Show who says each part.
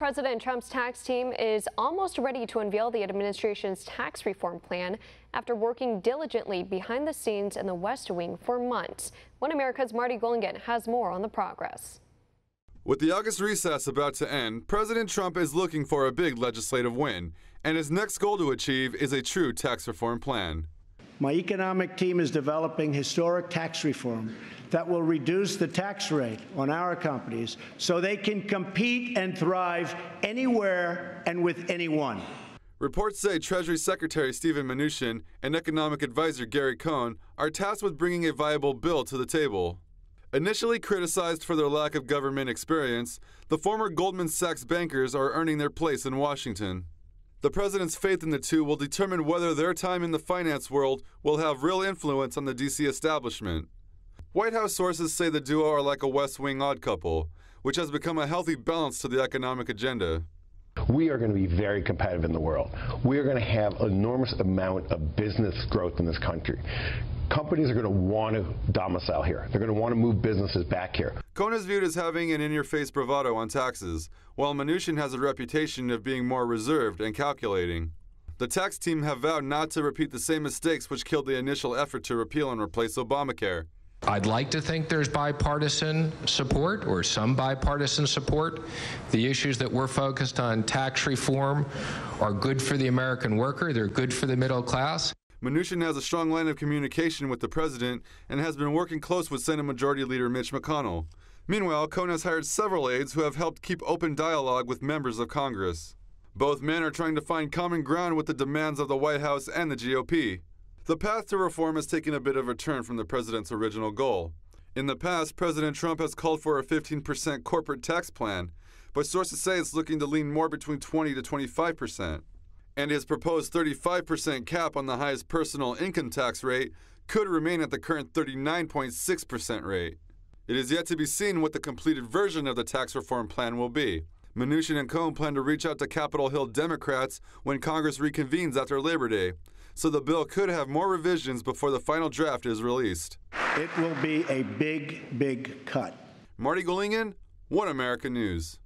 Speaker 1: President Trump's tax team is almost ready to unveil the administration's tax reform plan after working diligently behind the scenes in the West Wing for months. One America's Marty Golingan has more on the progress.
Speaker 2: With the August recess about to end, President Trump is looking for a big legislative win, and his next goal to achieve is a true tax reform plan.
Speaker 3: My economic team is developing historic tax reform that will reduce the tax rate on our companies so they can compete and thrive anywhere and with anyone.
Speaker 2: Reports say Treasury Secretary Steven Mnuchin and Economic Advisor Gary Cohn are tasked with bringing a viable bill to the table. Initially criticized for their lack of government experience, the former Goldman Sachs bankers are earning their place in Washington. The president's faith in the two will determine whether their time in the finance world will have real influence on the D.C. establishment. White House sources say the duo are like a West Wing odd couple, which has become a healthy balance to the economic agenda.
Speaker 4: We are going to be very competitive in the world. We are going to have an enormous amount of business growth in this country. Companies are going to want to domicile here. They're going to want to move businesses back here.
Speaker 2: Cohn is viewed as having an in-your-face bravado on taxes, while Mnuchin has a reputation of being more reserved and calculating. The tax team have vowed not to repeat the same mistakes which killed the initial effort to repeal and replace Obamacare.
Speaker 5: I'd like to think there's bipartisan support or some bipartisan support. The issues that we're focused on, tax reform, are good for the American worker. They're good for the middle class.
Speaker 2: Mnuchin has a strong line of communication with the president and has been working close with Senate Majority Leader Mitch McConnell. Meanwhile, Cohn has hired several aides who have helped keep open dialogue with members of Congress. Both men are trying to find common ground with the demands of the White House and the GOP. The path to reform has taken a bit of a turn from the president's original goal. In the past, President Trump has called for a 15% corporate tax plan, but sources say it's looking to lean more between 20 to 25%. And his proposed 35% cap on the highest personal income tax rate could remain at the current 39.6% rate. It is yet to be seen what the completed version of the tax reform plan will be. Mnuchin and Cohn plan to reach out to Capitol Hill Democrats when Congress reconvenes after Labor Day, so the bill could have more revisions before the final draft is released.
Speaker 3: It will be a big, big cut.
Speaker 2: Marty Golingan, One America News.